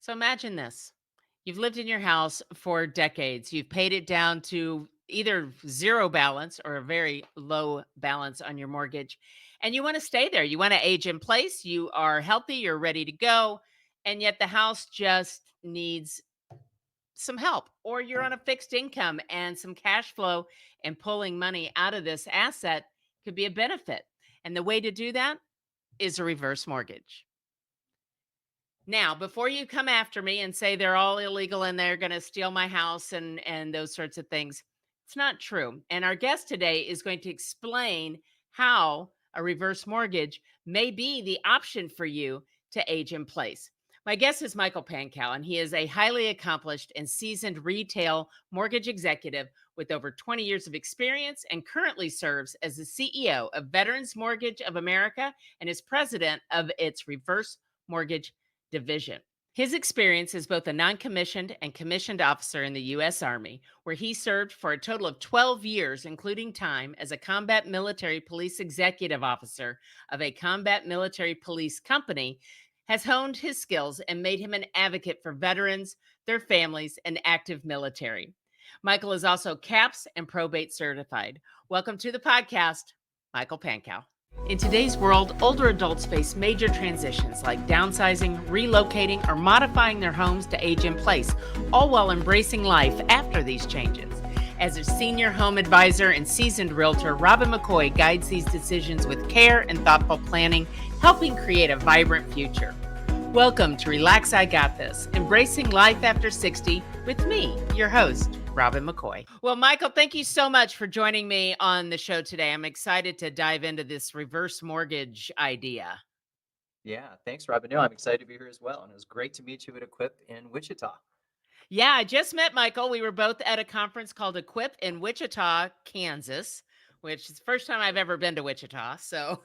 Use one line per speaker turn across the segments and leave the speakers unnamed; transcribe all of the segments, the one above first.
So imagine this. You've lived in your house for decades. You've paid it down to either zero balance or a very low balance on your mortgage. And you want to stay there. You want to age in place. You are healthy. You're ready to go. And yet the house just needs some help. Or you're on a fixed income and some cash flow and pulling money out of this asset could be a benefit. And the way to do that is a reverse mortgage. Now, before you come after me and say they're all illegal and they're going to steal my house and those sorts of things, it's not true. And our guest today is going to explain how a reverse mortgage may be the option for you to age in place. My guest is Michael Pankow, and he is a highly accomplished and seasoned retail mortgage executive with over 20 years of experience and currently serves as the CEO of Veterans Mortgage of America and is president of its reverse mortgage division. His experience as both a non commissioned and commissioned officer in the U.S. Army, where he served for a total of 12 years, including time as a combat military police executive officer of a combat military police company, has honed his skills and made him an advocate for veterans, their families, and active military. Michael is also CAPS and probate certified. Welcome to the podcast, Michael Pankow. In today's world, older adults face major transitions like downsizing, relocating, or modifying their homes to age in place, all while embracing life after these changes. As a senior home advisor and seasoned realtor, Robin McCoy guides these decisions with care and thoughtful planning, helping create a vibrant future. Welcome to Relax, I Got This, Embracing Life After 60 with me, your host, Robin McCoy. Well, Michael, thank you so much for joining me on the show today. I'm excited to dive into this reverse mortgage idea.
Yeah, thanks, Robin. No, I'm excited to be here as well. And it was great to meet you at Equip in Wichita.
Yeah, I just met Michael. We were both at a conference called Equip in Wichita, Kansas, which is the first time I've ever been to Wichita. So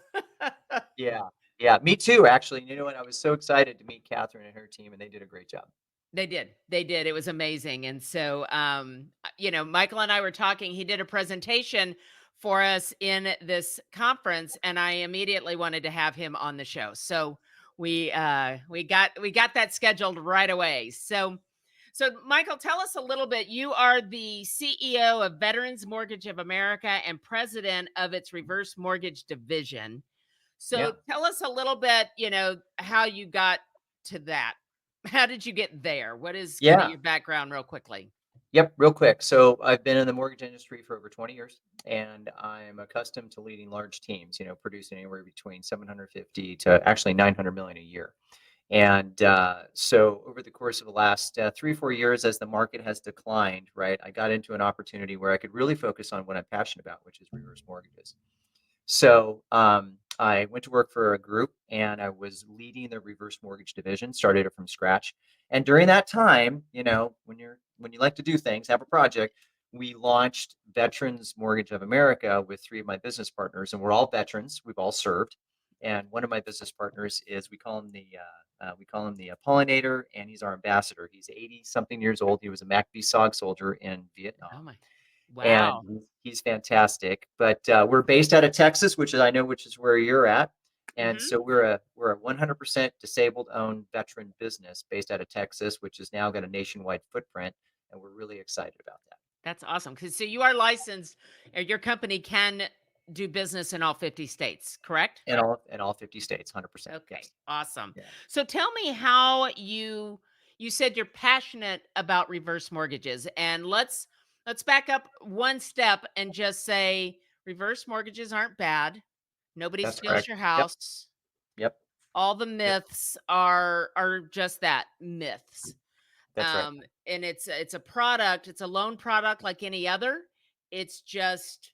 Yeah, yeah, me too, actually. You know what? I was so excited to meet Catherine and her team, and they did a great job.
they did. They did. It was amazing. And so, Michael and I were talking. He did a presentation for us in this conference, and I immediately wanted to have him on the show. So we got that scheduled right away. So Michael, tell us a little bit. You are the CEO of Veterans Mortgage of America and president of its reverse mortgage division. So
Yeah,
tell us a little bit, how you got to that. How did you get there? What is kind of
yeah,
your background, real quickly?
yep, real quick. So I've been in the mortgage industry for over 20 years, and I'm accustomed to leading large teams, producing anywhere between 750 to actually 900 million a year. And so over the course of the last 3 or 4 years, as the market has declined, right, I got into an opportunity where I could really focus on what I'm passionate about, which is reverse mortgages. So I went to work for a group and I was leading the reverse mortgage division, started it from scratch. And during that time, when you like to do things, have a project, we launched Veterans Mortgage of America with three of my business partners, and we're all veterans. We've all served. And one of my business partners is we call him the pollinator, and he's our ambassador. He's 80 something years old. He was a MACV-SOG soldier in
Oh
Vietnam,
my,
and
wow.
he's fantastic. But we're based out of Texas, which is where you're at, and
Hmm.
so we're a 100% disabled owned veteran business based out of Texas, which has now got a nationwide footprint, and we're really excited about that.
That's awesome. Because so you are licensed, your company can do business in all 50 states, correct?
In all 50 states, 100%.
Okay,
Yes.
awesome.
Yeah.
So tell me how you said you're passionate about reverse mortgages, and let's back up one step and just say reverse mortgages aren't bad. Nobody
That's
steals
correct.
your
Yep.
house.
Yep.
All the
Yep.
myths are just that, myths.
That's right.
And it's a product, it's a loan product like any other. It's just,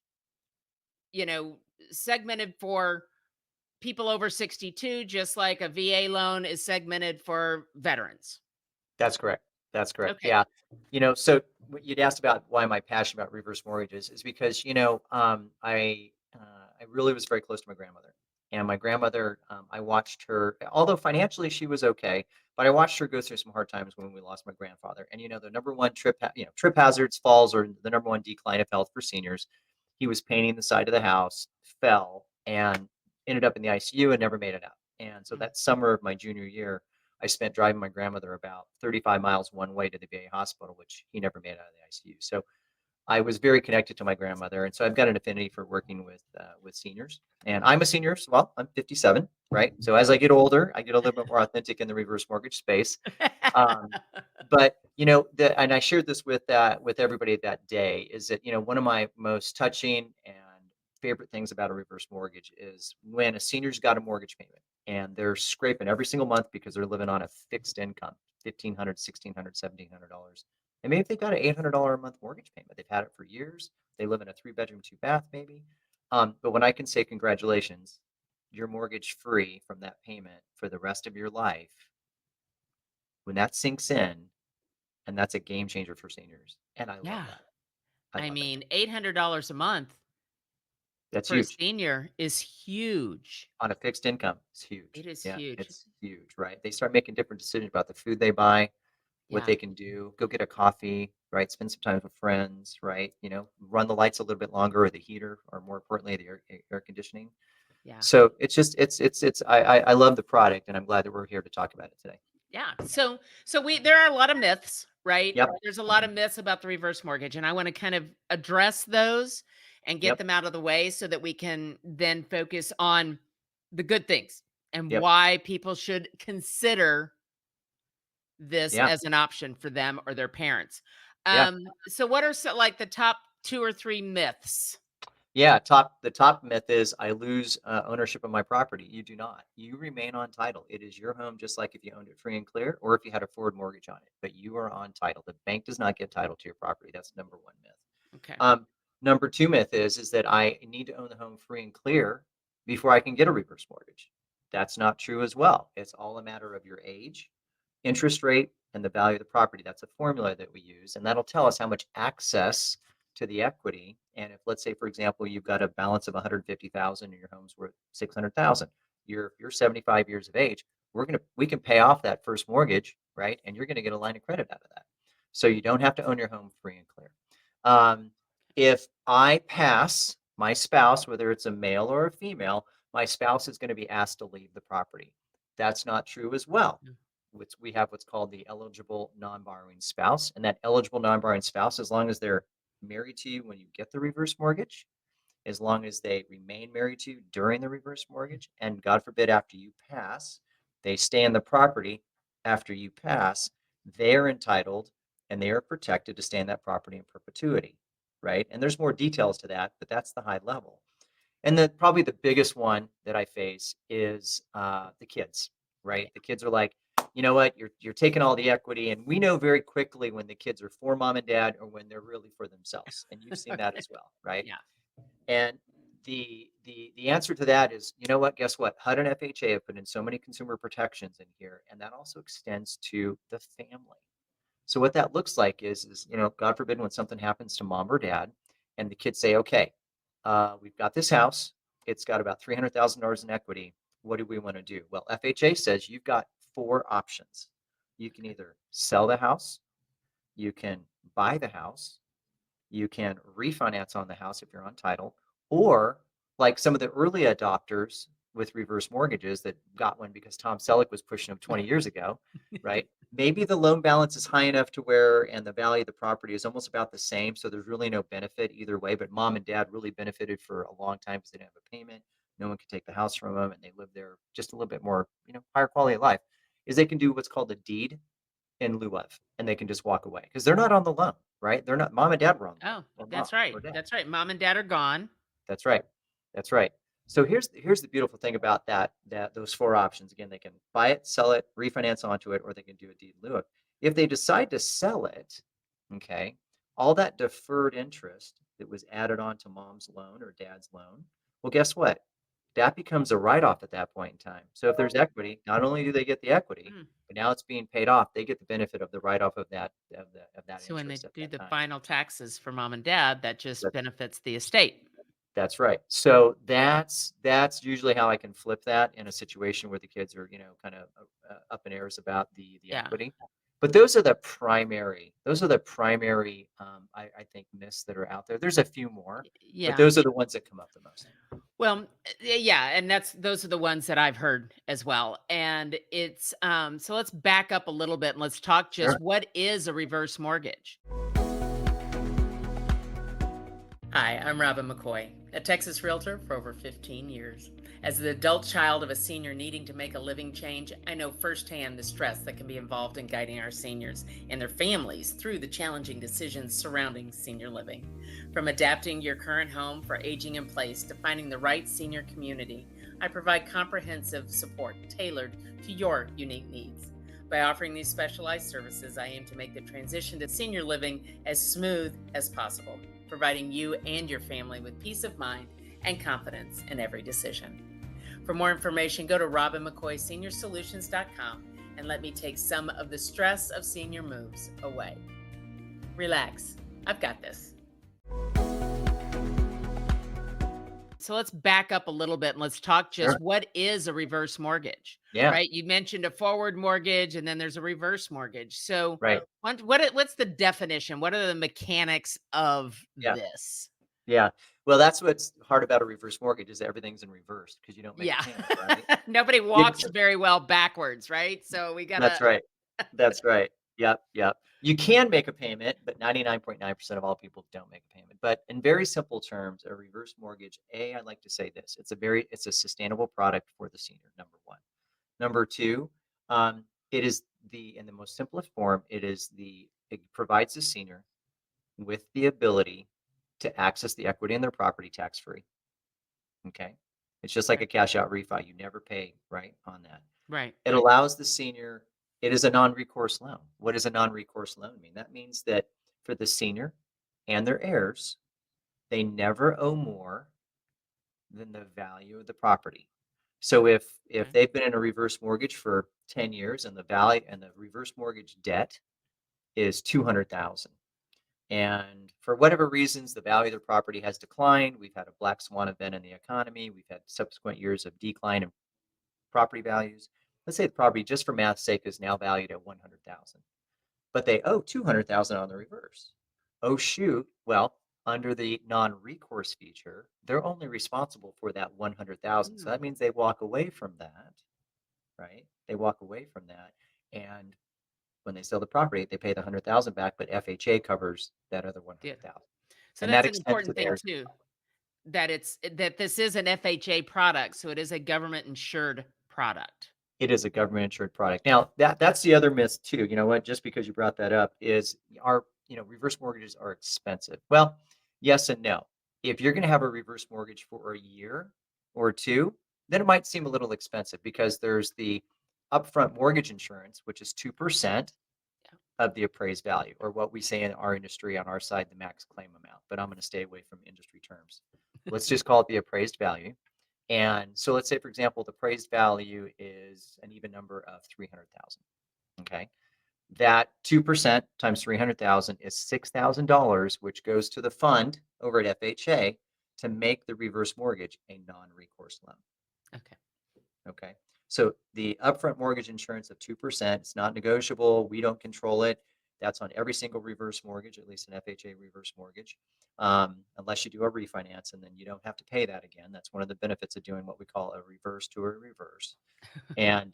you know, segmented for people over 62, just like a VA loan is segmented for veterans.
That's correct. That's correct.
Okay.
Yeah. So what you'd asked about why am I passionate about reverse mortgages is because, I really was very close to my grandmother. And my grandmother, I watched her, although financially she was okay, but I watched her go through some hard times when we lost my grandfather. And, the number one trip hazards, falls are the number one decline of health for seniors. He was painting the side of the house, fell, and ended up in the ICU and never made it out. And so
Mm.
that summer of my junior year, I spent driving my grandmother about 35 miles one way to the VA hospital, which he never made out of the ICU. So I was very connected to my grandmother, and so I've got an affinity for working with seniors. And I'm a senior as well. I'm 57, right? So as I get older, I get a little bit more authentic in the reverse mortgage space. Um, but and I shared this with everybody that day is that one of my most touching and favorite things about a reverse mortgage is when a senior's got a mortgage payment and they're scraping every single month because they're living on a fixed income, $1,500, $1,600, $1,700. And maybe they've got an $800 a month mortgage payment. They've had it for years. They live in a 3-bedroom, 2-bath, maybe. But when I can say congratulations, you're mortgage free from that payment for the rest of your life, when that sinks in, and that's a game changer for seniors. And I love
Yeah.
that. I
I
love it.
mean, $800 a month
That's
for a
huge.
senior is huge.
On a fixed income, it's
It
huge.
is
Yeah,
huge.
it's huge, right? They start making different decisions about the food they buy, what
Yeah.
they can do, go get a coffee, right? Spend some time with friends, right? Run the lights a little bit longer or the heater, or more importantly, the air conditioning.
Yeah.
So it's just it's I love the product, and I'm glad that we're here to talk about it today.
Yeah. So we there are a lot of myths, right?
Yep.
There's a lot
Mhm.
of myths about the reverse mortgage, and I want to kind of address those and get
Yep.
them out of the way so that we can then focus on the good things and
Yep.
why people should consider this
Yeah.
as an option for them or their parents.
Yeah.
So what are like the top 2 or 3 myths?
Yeah, the top myth is I lose ownership of my property. You do not. You remain on title. It is your home, just like if you owned it free and clear, or if you had a forward mortgage on it. But you are on title. The bank does not get title to your property. That's number one myth.
Okay.
Number two myth is that I need to own the home free and clear before I can get a reverse mortgage. That's not true as well. It's all a matter of your age, interest rate, and the value of the property. That's a formula that we use, and that'll tell us how much access to the equity. And if, let's say, for example, you've got a balance of 150,000 and your home's worth 600,000, you're 75 years of age. We can pay off that first mortgage, right? And you're going to get a line of credit out of that. So you don't have to own your home free and clear. Um, if I pass, my spouse, whether it's a male or a female, my spouse is going to be asked to leave the property. That's not true as well.
Mm.
We have what's called the eligible non-borrowing spouse, and that eligible non-borrowing spouse, as long as they're married to you when you get the reverse mortgage, as long as they remain married to you during the reverse mortgage, and God forbid after you pass, they stay in the property after you pass, they're entitled and they are protected to stay in that property in perpetuity, right? And there's more details to that, but that's the high level. And then probably the biggest one that I face is the kids,
Yeah.
right? The kids are like, you know what, you're taking all the equity, and we know very quickly when the kids are for mom and dad or when they're really for themselves, and you've seen that
Okay.
as well, right?
Yeah.
And the answer to that is, you know what? Guess what? HUD and FHA have put in so many consumer protections in here, and that also extends to the family. So what that looks like is God forbid when something happens to mom or dad, and the kids say, okay, we've got this house. It's got about $300,000 in equity. What do we want to do? Well, FHA says you've got 4 options. You can
Okay.
either sell the house, you can buy the house, you can refinance on the house if you're on title, or like some of the early adopters with reverse mortgages that got one because Tom Selleck was pushing them 20 years ago, right? Maybe the loan balance is high enough to where, and the value of the property is almost about the same. So there's really no benefit either way. But mom and dad really benefited for a long time because they didn't have a payment. No one could take the house from them, and they live there just a little bit more, higher quality of life. Is they can do what's called a deed in lieu of, and they can just walk away because they're not on the loan, right? They're not. Mom and dad were on the loan,
Oh,
or mom
that's right.
or dad.
That's right. Mom and dad are gone.
That's right. That's right. So here's the beautiful thing about that those 4 options. Again, they can buy it, sell it, refinance onto it, or they can do a deed in lieu of. If they decide to sell it, okay, all that deferred interest that was added on to mom's loan or dad's loan, well, guess what? That becomes a write-off at that point in time. So if there's equity, not only do they get the equity,
Mm.
but now it's being paid off. They get the benefit of the write-off of that
So when they
interest at
do
that
the
time.
final taxes for mom and dad, that just
That
benefits the estate.
That's right. So that's usually how I can flip that in a situation where the kids are, kind of up in airs about the
Yeah.
equity. But those are the primary, I think, myths that are out there. There's a few more, but
Yeah.
those are the ones that come up the most.
Well, yeah, and those are the ones that I've heard as well. And it's so let's back up a little bit and let's talk
Sure.
just what is a reverse mortgage? Hi, I'm Robin McCoy, a Texas realtor for over 15 years. As the adult child of a senior needing to make a living change, I know firsthand the stress that can be involved in guiding our seniors and their families through the challenging decisions surrounding senior living. From adapting your current home for aging in place to finding the right senior community, I provide comprehensive support tailored to your unique needs. By offering these specialized services, I aim to make the transition to senior living as smooth as possible, providing you and your family with peace of mind and confidence in every decision. For more information, go to robinmccoysenior.solutions.com and let me take some of the stress of senior moves away. Relax, I've got this. So let's back up a little bit and let's talk just
Sure.
what is a reverse mortgage,
Yeah.
right? You mentioned a forward mortgage and then there's a reverse mortgage. So
Right.
what's the definition? What are the mechanics of
Yeah.
this?
Yeah. Well, that's what's hard about a reverse mortgage is everything's in reverse because you don't make a
Yeah.
payment, right?
Nobody
You
walks very well backwards, right? So we
That's
gotta
right. That's right. Yep, yep. You can make a payment, but 99.9% of all people don't make a payment. But in very simple terms, a reverse mortgage, I like to say this. It's a sustainable product for the senior, number one. Number two, it is in the most simplest form, it provides the senior with the ability to access the equity in their property tax free. Okay. It's just like a
Right,
cash out refi. You never pay, right, on that.
right,
It allows the senior it is a non-recourse loan. What does a non-recourse loan mean? That means that for the senior and their heirs, they never owe more than the value of the property. So if
okay,
they've been in a reverse mortgage for 10 years and the value and the reverse mortgage debt is 200,000 and for whatever reasons the value of the property has declined, we've had a black swan event in the economy, we've had subsequent years of decline in property values. Let's say the property, just for math's sake, is now valued at 100,000, but they owe 200,000 on the reverse. Oh shoot! Well, under the non-recourse feature, they're only responsible for that 100,000. So
mm,
that means they walk away from that, right? They walk away from that, and when they sell the property, they pay the 100,000 back, but FHA covers that other
yeah.
100,000,
So
and that
that's an
extends to
important
the
thing
heirs as
too,
well.
that this is an FHA product, so it is a government insured product.
It is a government insured product. Now, that's the other myth too. You know what? Just because you brought that up is reverse mortgages are expensive. Well, yes and no. If you're going to have a reverse mortgage for a year or two, then it might seem a little expensive because there's the upfront mortgage insurance, which is 2%
Yeah.
of the appraised value, or what we say in our industry on our side, the max claim amount. But I'm going to stay away from industry terms. Let's just call it the appraised value. And so let's say, for example, the appraised value is an even number of 300,000. Okay. That 2% times 300,000 is $6,000, which goes to the fund over at FHA to make the reverse mortgage a non-recourse loan.
Okay.
Okay. So the upfront mortgage insurance of 2%, it's not negotiable. We don't control it. That's on every single reverse mortgage, at least an FHA reverse mortgage, unless you do a refinance, and then you don't have to pay that again. That's one of the benefits of doing what we call a reverse to a reverse. And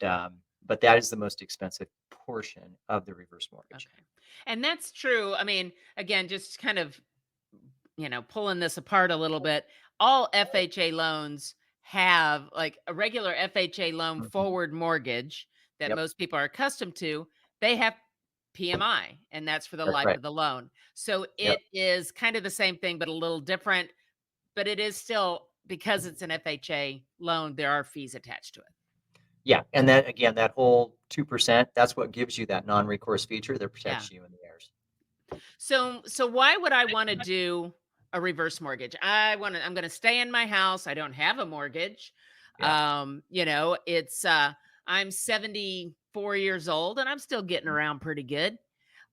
but that is the most expensive portion of the reverse mortgage.
Okay. And that's true. I mean, again, just kind of, pulling this apart a little bit, all FHA loans have like a regular FHA loan
Mhm.
forward mortgage that
Yep,
most people are accustomed to. They have PMI, and that's for the
that's
life
right.
of the loan. So
Yep.
it is kind of the same thing, but a little different. But it is still, because it's an FHA loan, there are fees attached to it.
Yeah, and that again, that whole 2%, that's what gives you that non-recourse feature that
Yeah.
protects you and the heirs.
So why would I want to do a reverse mortgage? I'm going to stay in my house. I don't have a mortgage.
Yeah.
It's I'm 74 years old and I'm still getting
Mhm.
around pretty good.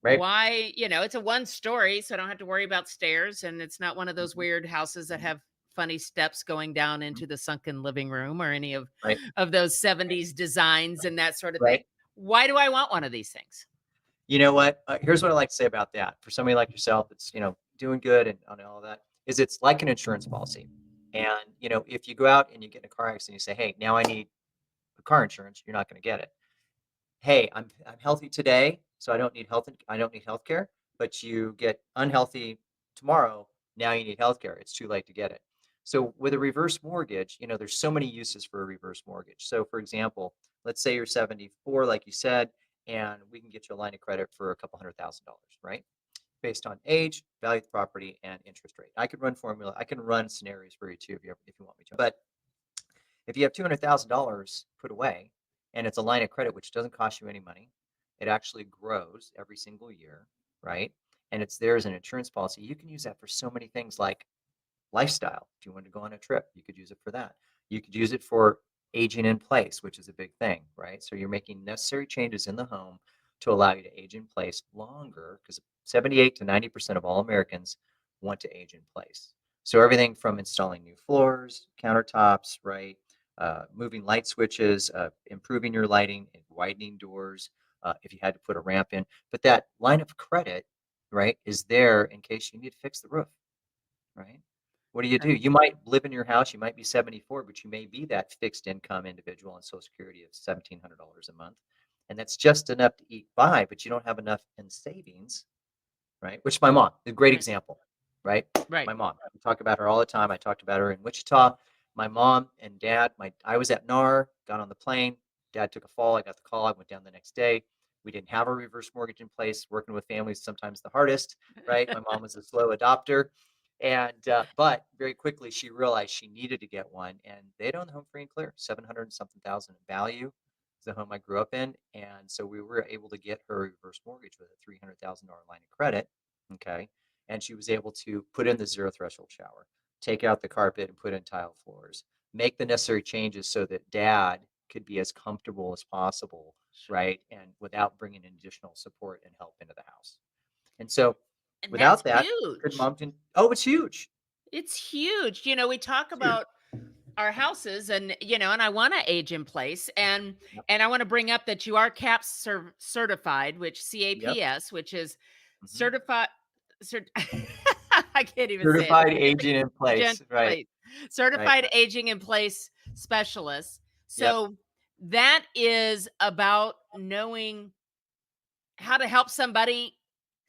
Right.
Why, it's a one story, so I don't have to worry about stairs and it's not one of those
Mhm.
weird houses that have funny steps going down
Mhm.
into the sunken living room or any
Right.
of those 70s designs and that sort of thing.
Right.
Why do I want one of these things?
You know what? Here's what I like to say about that. For somebody like yourself that's, doing good and all of that, is it's like an insurance policy. And, if you go out and you get in a car accident, you say, "Hey, now I need car insurance," you're not gonna get it. "Hey, I'm healthy today, so I don't need health care," but you get unhealthy tomorrow, now you need health care. It's too late to get it. So with a reverse mortgage, there's so many uses for a reverse mortgage. So for example, let's say you're 74, like you said, and we can get you a line of credit for a couple $100,000, right? Based on age, value of the property, and interest rate. I can run scenarios for you too if you want me to. But if you have $200,000 put away and it's a line of credit which doesn't cost you any money, it actually grows every single year, right? And it's there as an insurance policy. You can use that for so many things like lifestyle. If you wanted to go on a trip, you could use it for that. You could use it for aging in place, which is a big thing, right? So you're making necessary changes in the home to allow you to age in place longer because 78 to 90% of all Americans want to age in place. So everything from installing new floors, countertops, right? Moving light switches, improving your lighting, and widening doors. If you had to put a ramp in, but that line of credit, right, is there in case you need to fix the roof, right? What do?
Right.
You might live in your house, you might be 74, but you may be that fixed income individual on Social Security of $1,700 a month. And that's just enough to eat by, but you don't have enough in savings, right? Which my mom, a great
Right.
example, right?
Right.
My mom, we talk about her all the time. I talked about her in Wichita. My mom and dad, I was at NAR, got on the plane. Dad took a fall. I got the call. I went down the next day. We didn't have a reverse mortgage in place. Working with families is sometimes the hardest, right? My mom was a slow adopter. And, but very quickly she realized she needed to get one. And they'd own the home free and clear, 700 and something thousand in value. It's the home I grew up in. And so we were able to get her a reverse mortgage with a $300,000 line of credit. Okay. And she was able to put in the zero threshold shower, take out the carpet and put in tile floors, make the necessary changes so that dad could be as comfortable as possible,
Sure.
right? And without bringing in additional support and help into the house. And so
And that's
without that, could
huge.
mom can, oh, it's huge.
It's huge. We talk
It's huge.
about our houses and and I want to age in place
Yep.
and I want to bring up that you are CAPS certified, which
Yep.
CAPS, which is
Mhm.
certified cert- I can't even say it.
Certified aging in
Agent
place. Right.
place.
Right.
Certified aging in place specialist.
Yep.
So that is about knowing how to help somebody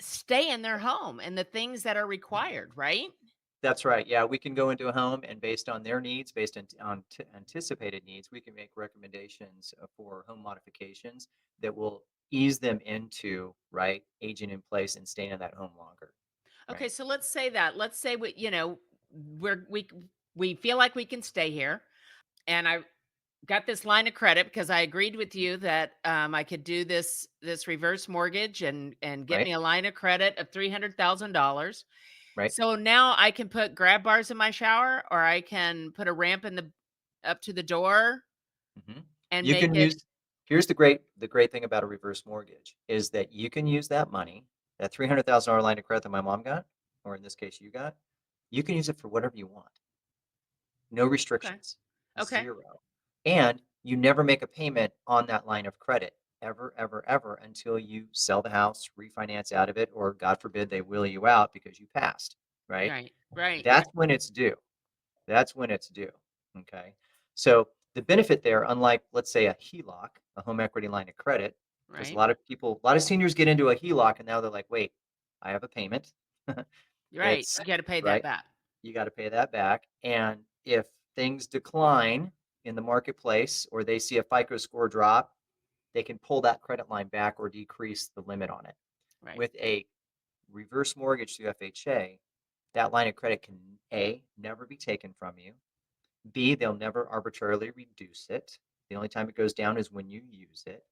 stay in their home and the things that are required, right?
That's right. Yeah, we can go into a home and based on their needs, based on anticipated needs, we can make recommendations for home modifications that will ease them into, right, aging in place and staying in that home longer,
Okay,
right?
so let's say that. Let's say we feel like we can stay here, and I got this line of credit because I agreed with you that I could do this reverse mortgage and get
Right?
me a line of credit of $300,000.
Right?
So now I can put grab bars in my shower, or I can put a ramp in the up to the door
hmm
and
You
make
can
it
use, here's the great thing about a reverse mortgage is that you can use that money, that $300,000 line of credit that my mom got, or in this case you got, you can use it for whatever you want. No
okay.
restrictions,
Okay.
0. And you never make a payment on that line of credit ever, ever, ever until you sell the house, refinance out of it, or God forbid they will you out because you passed, right?
Right. Right.
That's when it's due. That's when it's due. Okay. So the benefit there, unlike let's say a HELOC, a home equity line of credit, because
Right.
a lot of seniors get into a HELOC and now they're like, wait, I have a payment.
Right.
It's
You got to pay that
right.
back.
You got to pay that back. And if things decline in the marketplace or they see a FICO score drop, they can pull that credit line back or decrease the limit on it.
Right.
With a reverse mortgage through FHA, that line of credit can A, never be taken from you. B, they'll never arbitrarily reduce it. The only time it goes down is when you use it.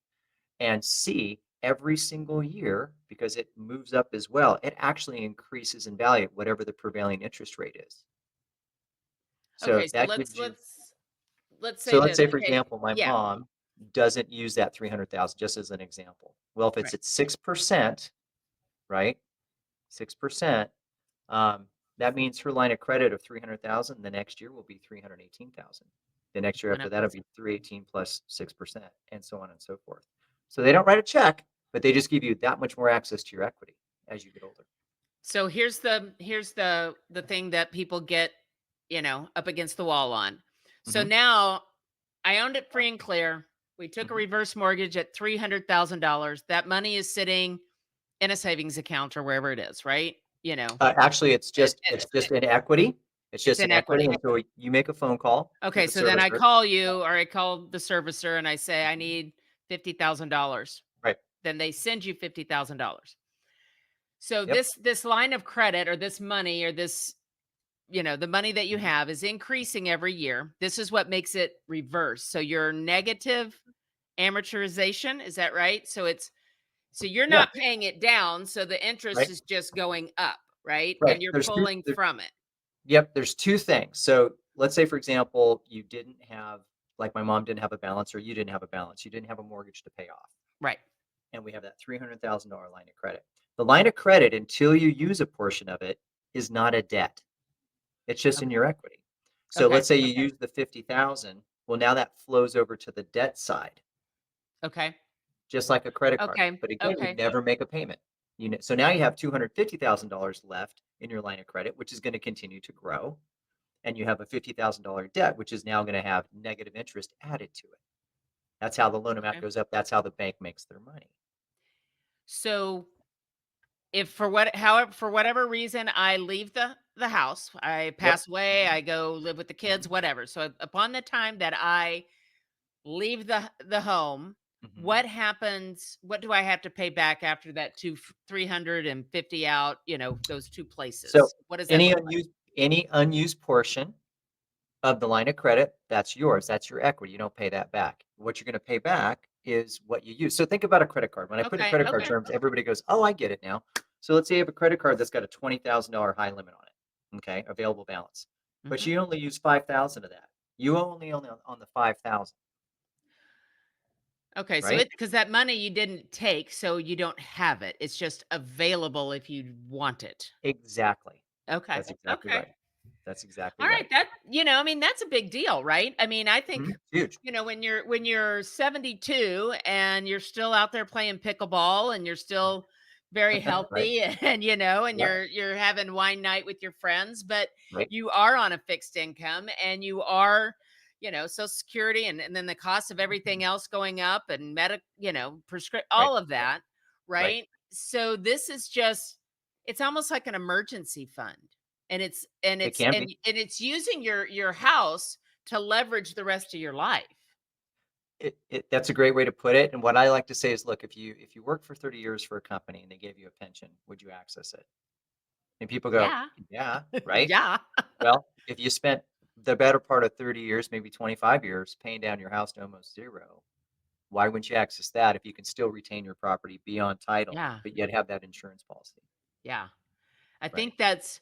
And C, every single year, because it moves up as well, it actually increases in value, whatever the prevailing interest rate is. So
Okay. So
that
let's
gives you,
let's let's
so
say
let's
this.
say, for
Okay.
example, my
Yeah.
mom doesn't use that 300,000 just as an example. Well, if it's
Right.
at 6%, right? 6%, um, that means her line of credit of 300,000 the next year will be 318,000. The next year
Went
after
up.
that will be 318 plus 6% and so on and so forth. So they don't write a check, but they just give you that much more access to your equity as you get older.
So here's the thing that people get up against the wall on. So
Hmm.
now I owned it free and clear. We took a
Hmm.
reverse mortgage at $300,000. That money is sitting in a savings account or wherever it is, right?
Actually, it's
It,
just it's just in equity. It's
it's
just
in
in equity
equity.
until you make a phone call to
Okay,
the
so then I
servicer.
call you or I call the servicer and I say I need $50,000.
Right.
Then they send you $50,000. So
Yep.
this line of credit or this money or this, the money that you
Mhm.
have is increasing every year. This is what makes it reverse. So your negative amortization, is that right? So you're
Yeah.
not paying it down, so the interest
Right.
is just going up, right?
Right.
And you're
There's two.
pulling from it.
Yep, there's two things. So let's say, for example, you didn't have, like my mom didn't have a balance, or you didn't have a balance. You didn't have a mortgage to pay off,
Right.
and we have that $300,000 line of credit. The line of credit, until you use a portion of it, is not a debt. It's just in
Okay.
your equity. So
Okay.
let's say you use the 50,000. Well, now that flows over to the debt side,
Okay.
just like a credit card.
Okay.
But again, you
Okay.
never make a payment. So now you have $250,000 left in your line of credit, which is going to continue to grow, and you have a $50,000 debt, which is now going to have negative interest added to it. That's how the loan amount
Okay.
goes up. That's how the bank makes their money.
So if for whatever reason I leave the house, I
Yep.
pass away, I go live with the kids, whatever. So upon the time that I leave the home,
Hmm.
what happens? What do I have to pay back after that 350 out, those two
So
places? What does that
any
look like?
unused portion of the line of credit, that's yours. That's your equity. You don't pay that back. What you're going to pay back is what you use. So think about a credit card. When I put in
Okay,
credit card
okay.
terms, everybody goes, "Oh, I get it now." So let's say you have a credit card that's got a $20,000 high limit on it. Okay, available balance, but
Mhm.
you only use 5,000 of that. You only on the 5,000,
Okay, so
right?
it because that money you didn't take, so you don't have it. It's just available if you want it.
Exactly.
Okay.
That's exactly
Okay.
right. That's exactly
All right,
right.
I mean, that's a big deal, right? I mean, I think,
Mhm. Huge.
when you're 72 and you're still out there playing pickleball and you're still very
Right.
healthy and
Yep.
you're having wine night with your friends, but
Right.
you are on a fixed income and you are, Social Security and then the cost of everything else going up and
Right.
all of that,
Right.
right? So this is just it's almost like an emergency fund. And it's and
It
it's
can
and
be.
and it's using your house to leverage the rest of your life.
That's a great way to put it. And what I like to say is, look, if you work for 30 years for a company and they gave you a pension, would you access it? And people go,
Yeah.
yeah, right.
Yeah.
Well, if you spent the better part of 30 years, maybe 25 years, paying down your house to almost zero, why wouldn't you access that if you can still retain your property, be on title,
Yeah.
but yet have that insurance policy?
Yeah. I
Right.
think that's,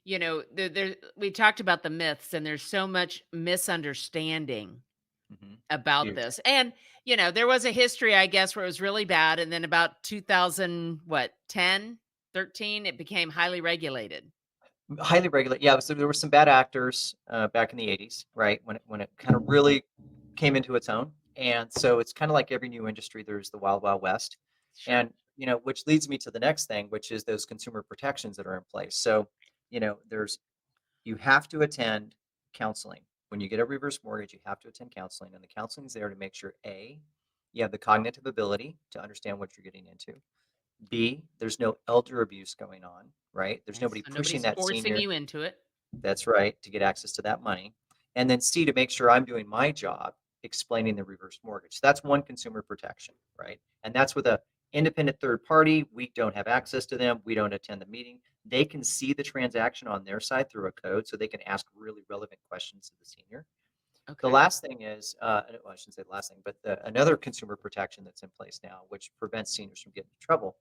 we talked about the myths, and there's so much misunderstanding
Hmm.
about
Huge.
this. And, there was a history, I guess, where it was really bad. And then about 2000, what, 10, 13, it became highly regulated.
Highly regulated. Yeah, so there were some bad actors back in the 80s, right? When it kind of really came into its own. And so it's kind of like every new industry, there's the wild, wild west.
Sure.
And, which leads me to the next thing, which is those consumer protections that are in place. So, you have to attend counseling. When you get a reverse mortgage, you have to attend counseling. And the counseling is there to make sure A, you have the cognitive ability to understand what you're getting into. B, there's no elder abuse going on, right? There's
Okay.
nobody
So
pushing
nobody's
that
forcing
senior.
you into it.
That's right, to get access to that money. And then C, to make sure I'm doing my job explaining the reverse mortgage. So that's one consumer protection, right? And that's with a independent third party. We don't have access to them. We don't attend the meeting. They can see the transaction on their side through a code, so they can ask really relevant questions to the senior. The
Okay.
last thing is, well, I shouldn't say the last thing, but another consumer protection that's in place now, which prevents seniors from getting in trouble,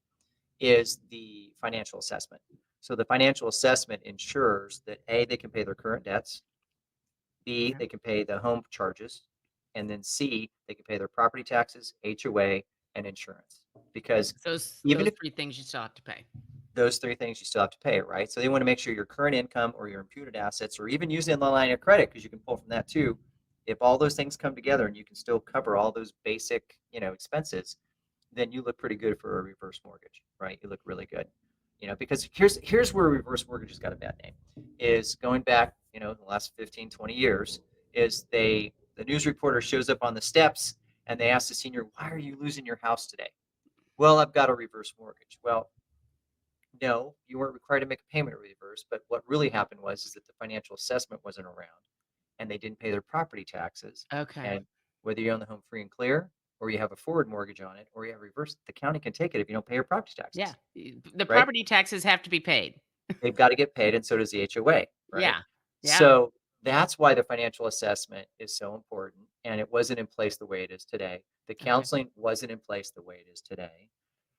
is the financial assessment. So the financial assessment ensures that A, they can pay their current debts, B,
Okay.
they can pay the home charges, and then C, they can pay their property taxes, HOA, and insurance. Because
Those
even
those
if
3 things you still have to pay.
those three things you still have to pay, right? So they want to make sure your current income or your imputed assets, or even using the line of credit, because you can pull from that too. If all those things come together and you can still cover all those basic, expenses, then you look pretty good for a reverse mortgage, right? You look really good. Because here's where reverse mortgages got a bad name, is going back the last 15, 20 years, is the news reporter shows up on the steps and they ask the senior, "Why are you losing your house today?" "Well, I've got a reverse mortgage." "Well, no, you weren't required to make a payment reverse, but what really happened was is that the financial assessment wasn't around and they didn't pay their property taxes.
Okay.
And whether you own the home free and clear or you have a forward mortgage on it or you have reverse, the county can take it if you don't pay your property
Yeah.
taxes,
The
right?
property taxes have to be paid.
They've got to get paid and so does the HOA, right?
Yeah. Yeah.
So that's why the financial assessment is so important and it wasn't in place the way it is today. The
Okay.
counseling wasn't in place the way it is today.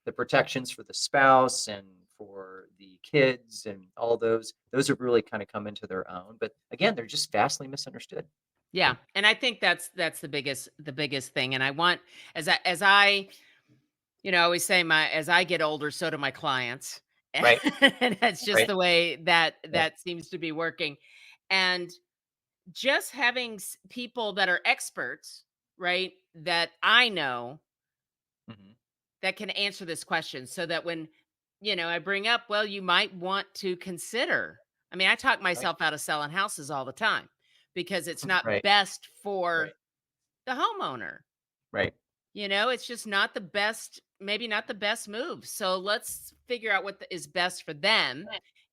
The protections for the spouse and for the kids and all those have really kind of come into their own. But again, they're just vastly misunderstood.
Yeah. And I think that's the biggest thing. And I want as I I always say my as I get older, so do my clients.
Right,
And that's just
right.
the way that
Yeah.
that seems to be working. And just having people that are experts, right? That I know
Mhm.
that can answer this question so that when, I bring up, well, you might want to consider. I mean, I talk
Right,
myself out of selling houses all the time because it's not
right,
best for
right,
the homeowner.
right.
It's just not the best, maybe not the best move. So let's figure out what is best for them.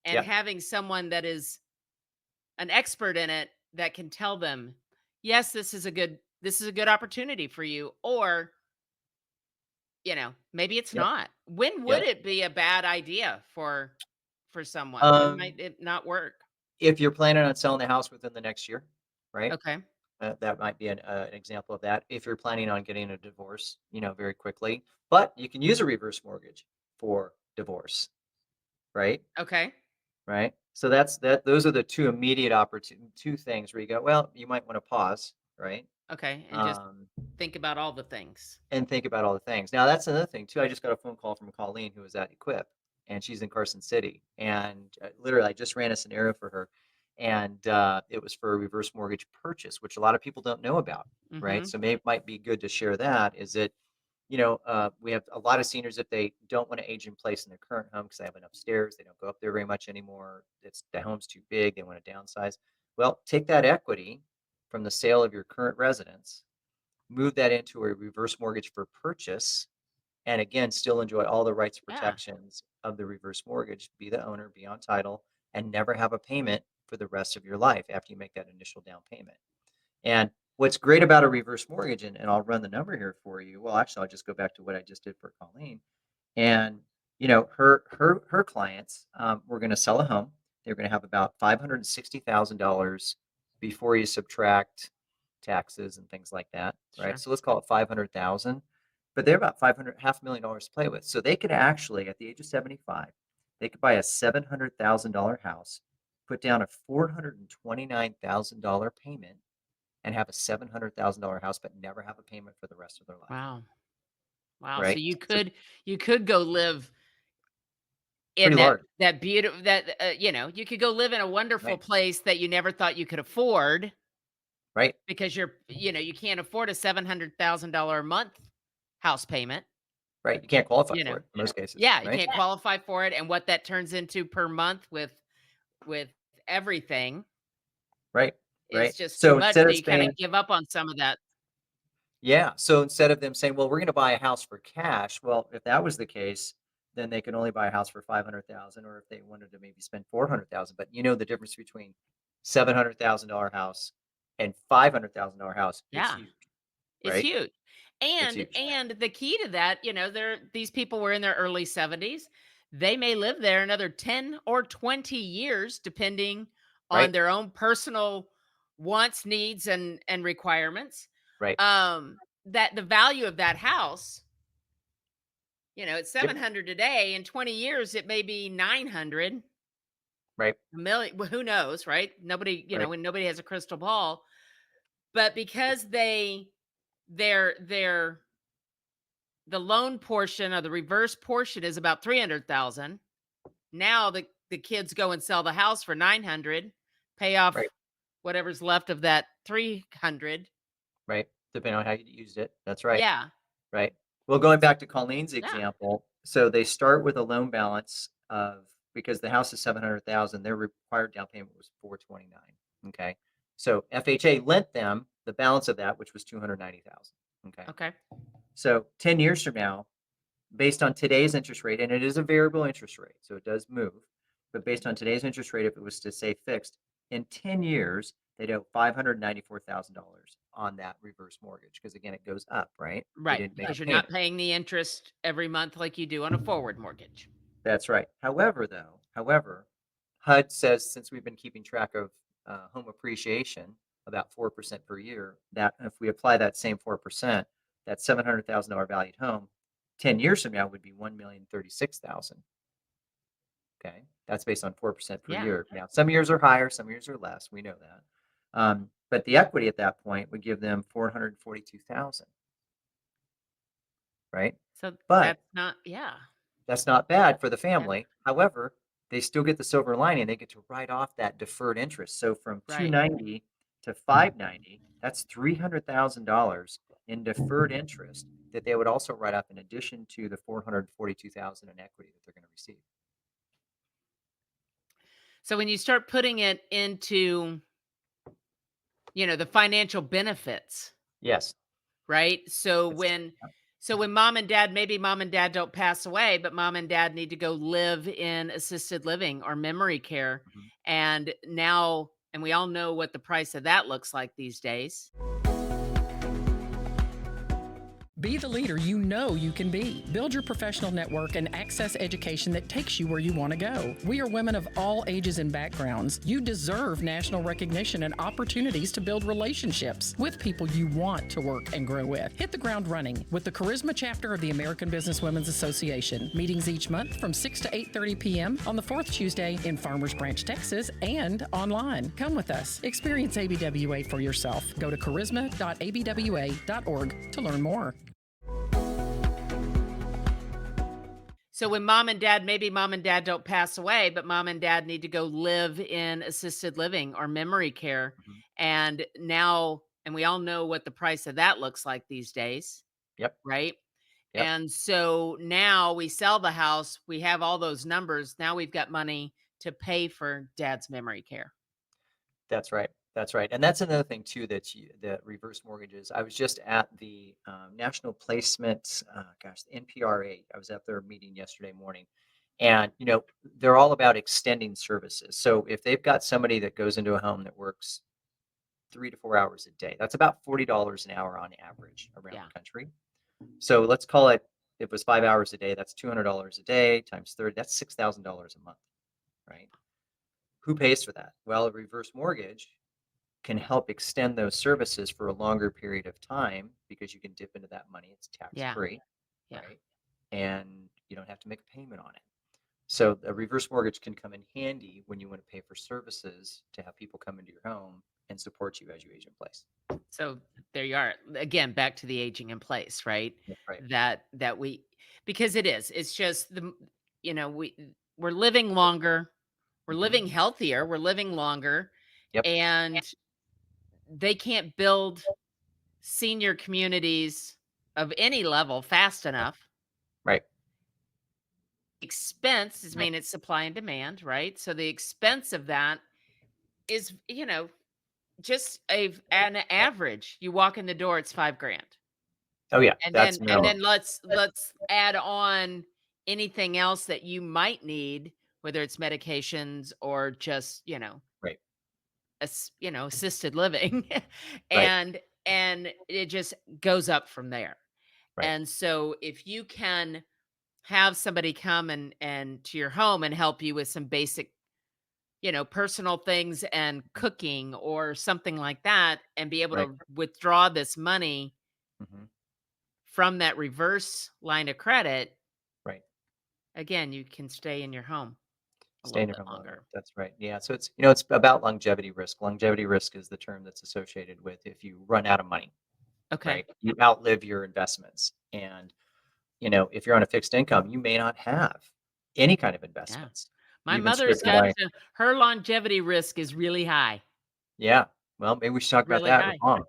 And
Yeah,
having someone that is an expert in it that can tell them, yes, this is a good opportunity for you, or maybe it's
yep,
not. When would
yep.
it be a bad idea for someone? When
Um,
might it not work?
if you're planning on selling the house within the next year, right?
Okay.
That might be an example of that. If you're planning on getting a divorce, very quickly, but you can use a reverse mortgage for divorce, right?
Okay.
Right. So those are the two immediate opportunity, two things where you go, well, you might want to pause, right?
Okay. And just
Um,
think about all the things.
and think about all the things. Now that's another thing too. I just got a phone call from Colleen who was at Equip, and she's in Carson City, and literally I just ran a scenario for her, and it was for a reverse mortgage purchase, which a lot of people don't know about, right?
Hmm.
So maybe might be good to share that. Is that we have a lot of seniors if they don't want to age in place in their current home because they have an upstairs, they don't go up there very much anymore. The home's too big, they want to downsize. Well, take that equity from the sale of your current residence, move that into a reverse mortgage for purchase, and again, still enjoy all the rights
Yeah.
protections of the reverse mortgage, be the owner, be on title, and never have a payment for the rest of your life after you make that initial down payment. And what's great about a reverse mortgage, and I'll run the number here for you. Well, actually, I'll just go back to what I just did for Colleen. And her clients were going to sell a home. They're going to have about $560,000 before you subtract taxes and things like that, right?
Sure.
So let's call it 500,000. But they're about 500, $500,000 to play with. So they could actually, at the age of 75, they could buy a $700,000 house, put down a $429,000 payment, and have a $700,000 house, but never have a payment for the rest of their life,
Wow. Wow. So
right?
you
So
could you could go live in
pretty
that
large,
that beautiful that you could go live in a wonderful
right?
place that you never thought you could afford
Right,
because you can't afford a $700,000 a month house payment.
right. You can't qualify
You
for
know.
it in most cases,
Yeah, you
right?
can't qualify for it, and what that turns into per month with everything
Right,
is
right.
just too
So
much,
instead
so
of
you kinda
saying,
give up on some of that.
yeah, so instead of them saying, well, we're going to buy a house for cash. Well, if that was the case, then they can only buy a house for 500,000, or if they wanted to maybe spend 400,000. But the difference between $700,000 house and $500,000 house, it's
Yeah.
huge,
It's
right?
huge.
It's
And
huge,
and the key to that, these people were in their early 70s. They may live there another 10 or 20 years depending on
right?
their own personal wants, needs and requirements.
Right.
That the value of that house, it's
Yep.
700 today. In 20 years it may be 900,
Right.
a million, well, who knows, right? Nobody,
Right.
when nobody has a crystal ball, but because their the loan portion or the reverse portion is about 300,000. Now the kids go and sell the house for 900, pay
Right.
off whatever's left of that 300.
Right. Depending on how you used it. That's right.
Yeah.
Right. Well, going back to Colleen's
Yeah.
example, so they start with a loan balance of because the house is 700,000, their required down payment was 429. Okay. So FHA lent them the balance of that, which was 290,000. Okay.
Okay.
So 10 years from now, based on today's interest rate, and it is a variable interest rate, so it does move, but based on today's interest rate, if it was to stay fixed, in 10 years, they'd owe $594,000 on that reverse mortgage because again, it goes up, right? They
Right,
didn't make a
because you're not
payment.
paying the interest every month like you do on a forward mortgage.
That's right. However, HUD says since we've been keeping track of home appreciation, about 4% per year, that if we apply that same 4%, that $700,000 valued home, 10 years from now would be 1,036,000. Okay. That's based on 4% per
Yeah.
year. Now, some years are higher, some years are less. We know that. But the equity at that point would give them 442,000, right?
So
But
that's not, yeah.
that's not bad for the
Yeah.
family. However, they still get the silver lining. They get to write off that deferred interest. So from
Right.
290 to 590, that's $300,000 in deferred interest that they would also write off in addition to the 442,000 in equity that they're going to receive.
So when you start putting it into, the financial benefits,
Yes.
right? So
It's,
when mom and dad, maybe mom and dad don't pass away, but mom and dad need to go live in assisted living or memory care.
mhm.
And we all know what the price of that looks like these days.
Be the leader you know you can be. Build your professional network and access education that takes you where you want to go. We are women of all ages and backgrounds. You deserve national recognition and opportunities to build relationships with people you want to work and grow with. Hit the ground running with the Charisma chapter of the American Business Women's Association. Meetings each month from 6 to 8:30 p.m. on the fourth Tuesday in Farmers Branch, Texas, and online. Come with us. Experience ABWA for yourself. Go to charisma.abwa.org to learn more.
So when maybe mom and dad don't pass away, but mom and dad need to go live in assisted living or memory care.
Mhm.
And we all know what the price of that looks like these days,
Yep.
right?
Yep.
And so now we sell the house, we have all those numbers. Now we've got money to pay for dad's memory care.
That's right. That's right. And that's another thing too that reverse mortgages. I was just at the National Placement, the NPRA. I was at their meeting yesterday morning, and they're all about extending services. So if they've got somebody that goes into a home that works 3 to 4 hours a day, that's about $40 an hour on average around
Yeah.
the country. So let's call it if it was 5 hours a day, that's $200 a day times 30. That's $6,000 a month, right? Who pays for that? Well, a reverse mortgage can help extend those services for a longer period of time because you can dip into that money. It's tax
Yeah.
free,
Yeah.
right? And you don't have to make a payment on it. So a reverse mortgage can come in handy when you want to pay for services to have people come into your home and support you as you age in place.
So there you are. Again, back to the aging in place, right?
That's right.
That we because it is. It's just we're living longer, we're
Hmm.
living healthier, we're living longer,
Yep.
and they can't build senior communities of any level fast enough.
Right.
Expense is
Right.
mean it's supply and demand, right? So the expense of that is, just an average. You walk in the door, it's 5 grand.
Oh yeah,
And
that's
then
minimum.
let's add on anything else that you might need, whether it's medications or just,
Right.
assisted living.
Right.
And it just goes up from there.
Right.
And so if you can have somebody come and to your home and help you with some basic, personal things and
Mhm.
cooking or something like that, and be able
Right.
to withdraw this money
Hmm.
from that reverse line of credit,
Right.
again, you can stay in your home a
Stay
little
in your
bit
home longer.
longer.
That's right. Yeah. So it's about longevity risk. Longevity risk is the term that's associated with if you run out of money,
Okay.
right? You outlive your investments. And, if you're on a fixed income, you may not have any kind of
Yeah.
investments.
My
You've been
mother's
stripped
got
away.
her longevity risk is really high,
Yeah. Well, maybe we should talk about
really
that with
high.
mom.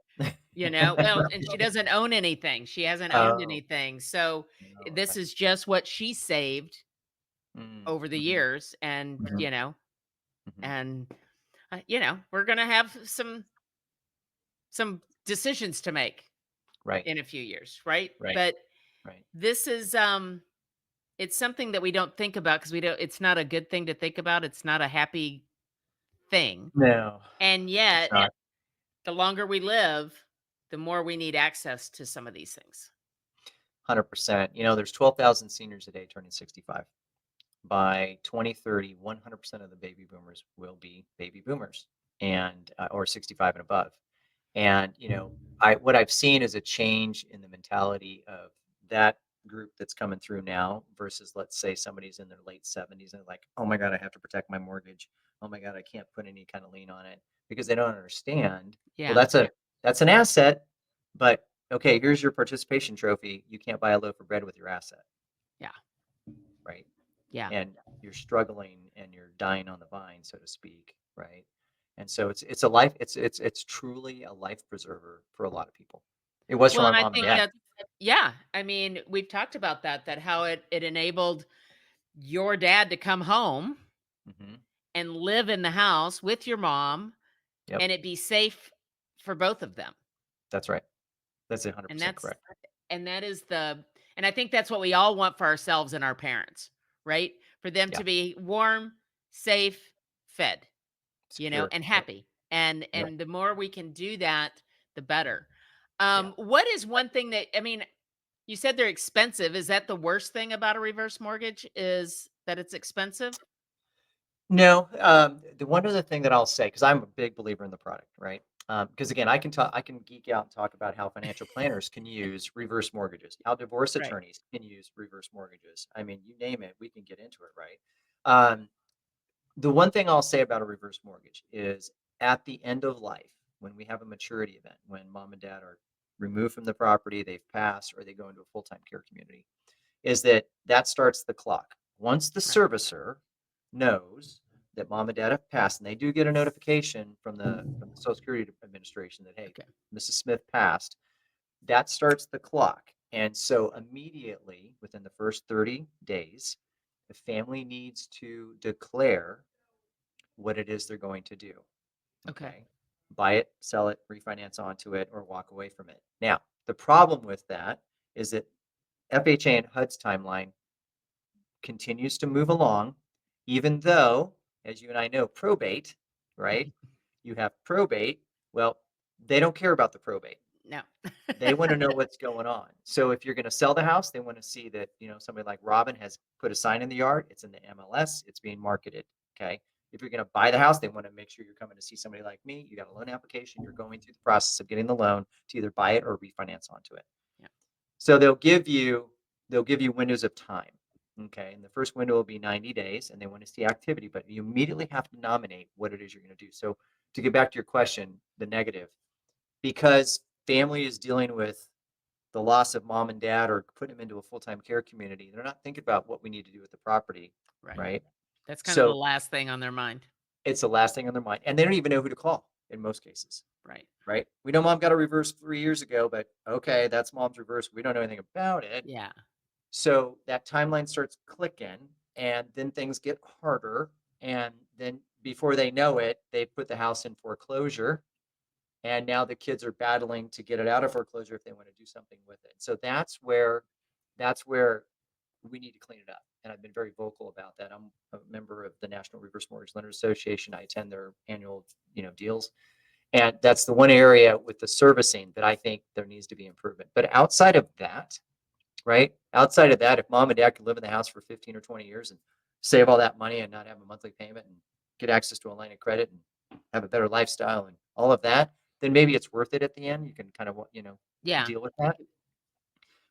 Well, and she doesn't own anything. She hasn't owned
Oh,
anything. So
no.
this
Okay.
is just what she saved
Mm,
over the
mhm,
years. And,
mhm, mhm.
and we're going to have some decisions to make
Right.
in a few years, right?
Right.
But
Right.
this is it's something that we don't think about because we don't it's not a good thing to think about. It's not a happy thing.
No,
And
it's
yet,
not.
the longer we live, the more we need access to some of these things.
100%. There's 12,000 seniors a day turning 65. By 2030, 100% of the baby boomers will be baby boomers and or 65 and above. And I what I've seen is a change in the mentality of that group that's coming through now versus let's say somebody's in their late 70s and like, oh my God, I have to protect my mortgage. Oh my God, I can't put any kind of lien on it because they don't understand. Well,
Yeah.
that's an asset, but okay, here's your participation trophy. You can't buy a loaf of bread with your asset,
Yeah.
right?
Yeah.
And you're struggling and you're dying on the vine, so to speak, right? And so it's a life it's truly a life preserver for a lot of people. It was for
Well,
my
and I
mom and
think
dad.
that yeah, I mean, we've talked about that how it enabled your dad to come home
Mhm.
and live in the house with your mom
Yep,
and it be safe for both of them.
that's right. That's
And
100%
that's
correct.
and that is the and I think that's what we all want for ourselves and our parents, right? For them
Yeah,
to be warm, safe, fed,
secure.
and
Yep,
happy. And
yep,
and the more we can do that, the better.
yeah.
What is one thing that I mean, you said they're expensive. Is that the worst thing about a reverse mortgage is that it's expensive?
No, the one other thing that I'll say, because I'm a big believer in the product, right? Because again, I can geek out and talk about how financial planners can use reverse mortgages, how divorce
Right.
attorneys can use reverse mortgages. I mean, you name it, we can get into it, right? Um, the one thing I'll say about a reverse mortgage is at the end of life, when we have a maturity event, when mom and dad are removed from the property, they've passed, or they go into a full-time care community, is that starts the clock. Once the
Right.
servicer knows that mom and dad have passed, and they do get a notification from the Social Security Administration that hey,
Okay.
Mrs. Smith passed, that starts the clock. And so immediately within the first 30 days, the family needs to declare what it is they're going to do.
Okay.
Okay. Buy it, sell it, refinance onto it, or walk away from it. Now, the problem with that is that FHA and HUD's timeline continues to move along, even though, as you and I know, probate, right? You have probate. Well, they don't care about the probate.
No.
They want to know what's going on. So if you're going to sell the house, they want to see that, somebody like Robin has put a sign in the yard, it's in the MLS, it's being marketed. Okay. If you're going to buy the house, they want to make sure you're coming to see somebody like me. You got a loan application, you're going through the process of getting the loan to either buy it or refinance onto it.
Yeah.
So they'll give you windows of time. Okay. And the first window will be 90 days and they want to see activity, but you immediately have to nominate what it is you're going to do. So to get back to your question, the negative, because family is dealing with the loss of mom and dad or putting them into a full-time care community, they're not thinking about what we need to do with the property,
Right.
right?
That's kind of the
So
last thing on their mind.
it's the last thing on their mind. And they don't even know who to call in most cases,
Right.
right? We know mom got a reverse 3 years ago, but okay, that's mom's reverse. We don't know anything about it.
Yeah.
So that timeline starts clicking and then things get harder. And then before they know it, they put the house in foreclosure. And now the kids are battling to get it out of foreclosure if they want to do something with it. So that's where we need to clean it up. And I've been very vocal about that. I'm a member of the National Reverse Mortgage Lenders Association. I attend their annual, deals. And that's the one area with the servicing that I think there needs to be improvement. But outside of that, right? Outside of that, if mom and dad can live in the house for 15 or 20 years and save all that money and not have a monthly payment and get access to a line of credit and have a better lifestyle and all of that, then maybe it's worth it at the end. You can kind of,
Yeah.
deal with that.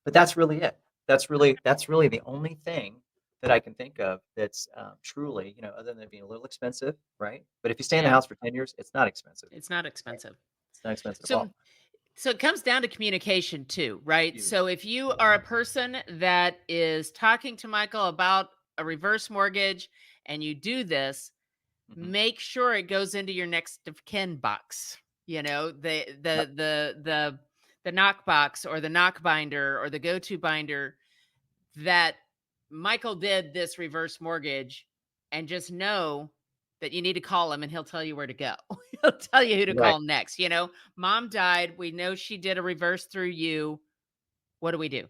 But that's really it. That's really the only thing that I can think of that's truly, other than it being a little expensive, right? But if you stay in the
Yeah.
house for 10 years, it's not expensive.
It's not expensive.
It's not expensive at
So
all.
so it comes down to communication too, right?
Huge.
So if you are a person that is talking to Michael about a reverse mortgage and you do this,
Hmm.
make sure it goes into your next of kin box.
Yep.
The knock box or the knock binder or the go-to binder that Michael did this reverse mortgage and just know that you need to call him and he'll tell you where to go. He'll tell you who to
Right.
call next. Mom died. We know she did a reverse through you. What do we do?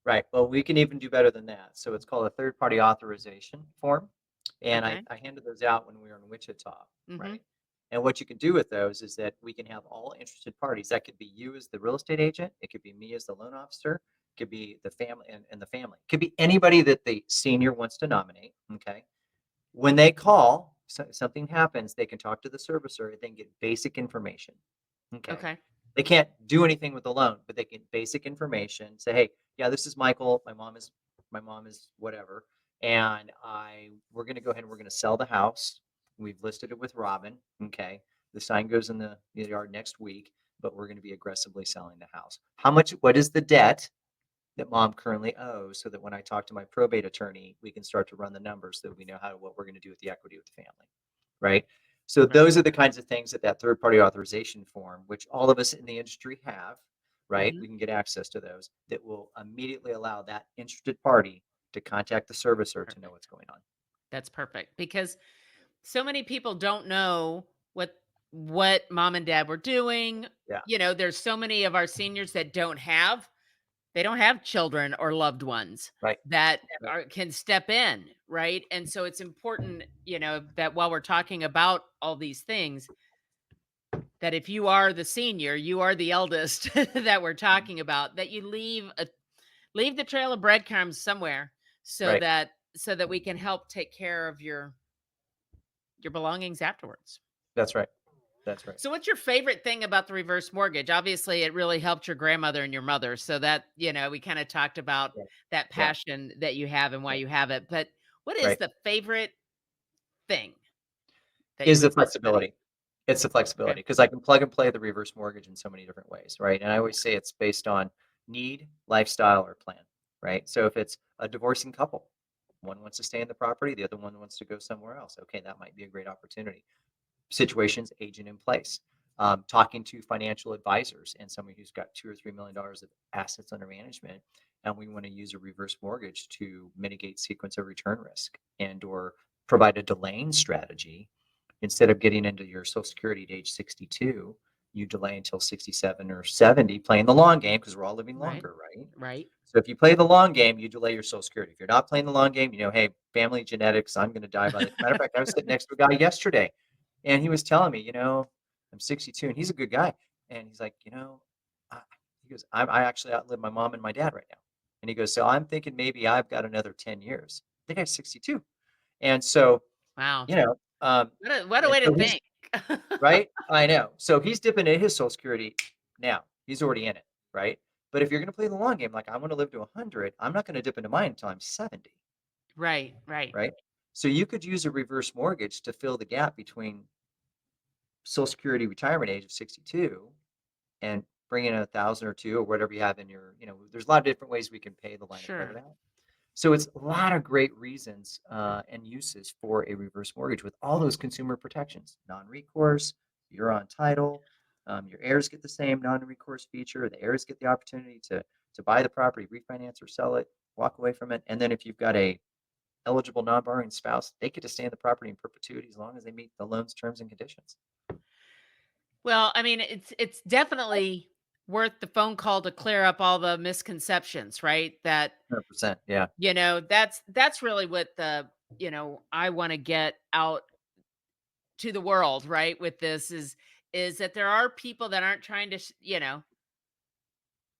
Right. Well, we can even do better than that. So it's called a third-party authorization form, and I
Okay.
I handed those out when we were in Wichita,
Hmm.
right? And what you can do with those is that we can have all interested parties. That could be you as the real estate agent. It could be me as the loan officer. It could be the family and the family. It could be anybody that the senior wants to nominate. Okay. When they call, something happens, they can talk to the servicer, they can get basic information. Okay.
Okay.
They can't do anything with the loan, but they get basic information. Say, hey, yeah, this is Michael. My mom is whatever, and we're going to go ahead and we're going to sell the house. We've listed it with Robin. Okay, the sign goes in the yard next week, but we're going to be aggressively selling the house. How much? What is the debt that mom currently owes? So that when I talk to my probate attorney, we can start to run the numbers so that we know what we're going to do with the equity with the family, right? So
Right.
those are the kinds of things that third party authorization form, which all of us in the industry have, right?
Hmm.
We can get access to those that will immediately allow that interested party to contact the servicer to know
Perfect.
what's going on.
That's perfect because so many people don't know what mom and dad were doing.
Yeah,
There's so many of our seniors that they don't have children or loved ones
right,
that
right,
can step in, right? And so it's important, that while we're talking about all these things, that if you are the senior, you are the eldest that we're
mhm,
talking about, that you leave the trail of breadcrumbs somewhere so
right.
that so that we can help take care of your belongings afterwards.
That's right. That's right.
So what's your favorite thing about the reverse mortgage? Obviously, it really helped your grandmother and your mother. So that, we kind of talked about
Yeah,
that
yeah,
passion that you have and why
yeah,
you have it. But what is
right.
the favorite thing that you're
Is the
with somebody?
flexibility. It's the
Okay.
flexibility because I can plug and play the reverse mortgage in so many different ways, right? And I always say it's based on need, lifestyle, or plan, right? So if it's a divorcing couple, one wants to stay in the property, the other one wants to go somewhere else. Okay, that might be a great opportunity. Situations, agent in place. Talking to financial advisors and somebody who's got $2 or $3 million of assets under management, and we want to use a reverse mortgage to mitigate sequence of return risk and or provide a delaying strategy. Instead of getting into your Social Security at age 62, you delay until 67 or 70, playing the long game because we're all living
Right.
longer, right?
Right.
So if you play the long game, you delay your Social Security. If you're not playing the long game, hey, family genetics, I'm going to die by the matter of fact. I was sitting next to a guy yesterday, and he was telling me, I'm 62, and he's a good guy, and he's like, he goes, I actually outlive my mom and my dad right now, and he goes, so I'm thinking maybe I've got another 10 years. I think I'm 62, and so
Wow.
you know, um,
What a
and
way to
so he's
think.
right? I know. So he's dipping into his Social Security now. He's already in it, right? But if you're gonna play the long game, like I want to live to 100, I'm not gonna dip into mine until I'm 70,
Right. Right.
right? So you could use a reverse mortgage to fill the gap between Social Security retirement age of 62 and bring in 1,000 or two or whatever you have in your, there's a lot of different ways we can pay the line of credit
Sure.
out. So it's a lot of great reasons and uses for a reverse mortgage with all those consumer protections, non-recourse, you're on title, your heirs get the same non-recourse feature. The heirs get the opportunity to buy the property, refinance or sell it, walk away from it, and then if you've got a eligible non-borrowing spouse, they get to stay in the property in perpetuity as long as they meet the loan's terms and conditions.
Well, I mean, it's definitely worth the phone call to clear up all the misconceptions, right? That
100%. Yeah.
that's really what I want to get out to the world, right? With this is that there are people that aren't trying to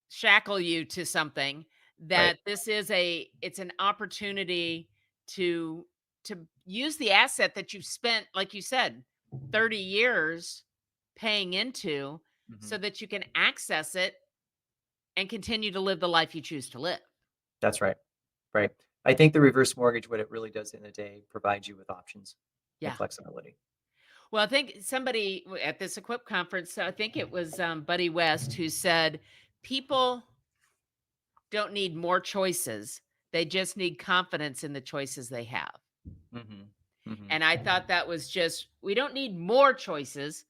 shackle you to something,
Right.
that it's an opportunity to use the asset that you've spent, like you said, 30 years paying into,
Hmm.
so that you can access it and continue to live the life you choose to live.
That's right. Right. I think the reverse mortgage, what it really does in the day, provides you with options and
Yeah.
flexibility.
Well, I think somebody at this Equip conference, I think it was Buddy West, who said people don't need more choices. They just need confidence in the choices they have.
Hmm. Hmm.
And I thought that was just, we don't need more choices,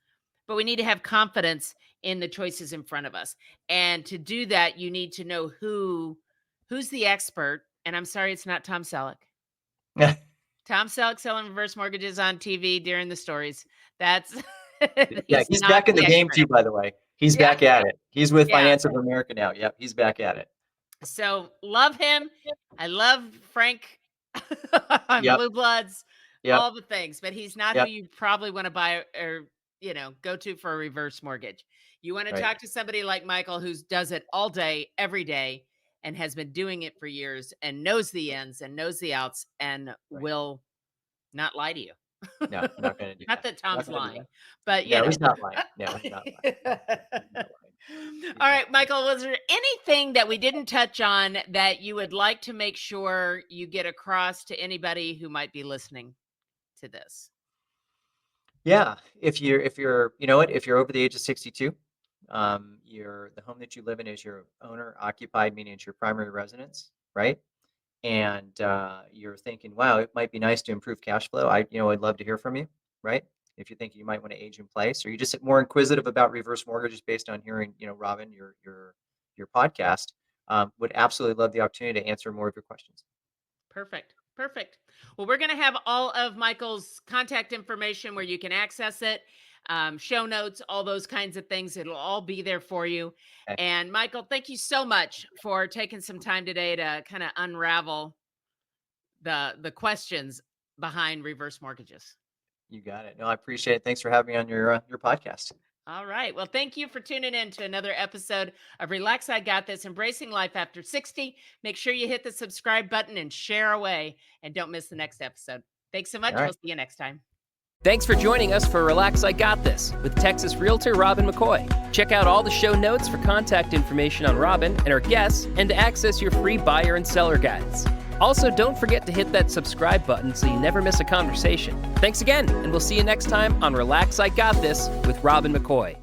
but we need to have confidence in the choices in front of us. And to do that, you need to know who's the expert. And I'm sorry, it's not Tom Selleck. Tom Selleck selling reverse mortgages on TV during the stories. That's
Yeah,
he's
he's
not
back in the
the
game
expert.
too, by the way. He's
Yeah,
back at it. He's with
yeah.
Finance of America now. Yep, he's back at it.
So love him. I love Frank on
Yep,
Blue Bloods,
yep,
all the things, but he's not who
yep.
you probably want to buy or go to for a reverse mortgage. You want to
Right.
talk to somebody like Michael who does it all day, every day, and has been doing it for years and knows the ins and knows the outs and
Right.
will not lie to you.
No, not going to do
Not
that.
that
Not
Tom's
going to do that.
lying, but
No, he's not lying. No, he's not lying. He's not lying. He's
All
not
right, Michael, was there anything that we didn't touch on that you would like to make sure you get across to anybody who might be listening to this?
Yeah, if you're you know what, if you're over the age of 62, the home that you live in is your owner occupied, meaning it's your primary residence, right? And you're thinking, wow, it might be nice to improve cash flow. I'd love to hear from you, right? If you think you might want to age in place, or you just more inquisitive about reverse mortgages based on hearing, Robin, your podcast, would absolutely love the opportunity to answer more of your questions.
Perfect. Perfect. Well, we're going to have all of Michael's contact information where you can access it, show notes, all those kinds of things. It'll all be there for you.
Okay,
And Michael, thank you so much for taking some time today to kind of unravel the questions behind reverse mortgages.
you got it. No, I appreciate it. Thanks for having me on your podcast.
All right. Well, thank you for tuning in to another episode of Relax, I Got This, Embracing Life After 60. Make sure you hit the subscribe button and share away, and don't miss the next episode. Thanks so
All
much.
right.
We'll see you next time.
Thanks for joining us for Relax, I Got This with Texas Realtor Robin McCoy. Check out all the show notes for contact information on Robin and her guests and to access your free buyer and seller guides. Also, don't forget to hit that subscribe button so you never miss a conversation. Thanks again, and we'll see you next time on Relax, I Got This with Robin McCoy.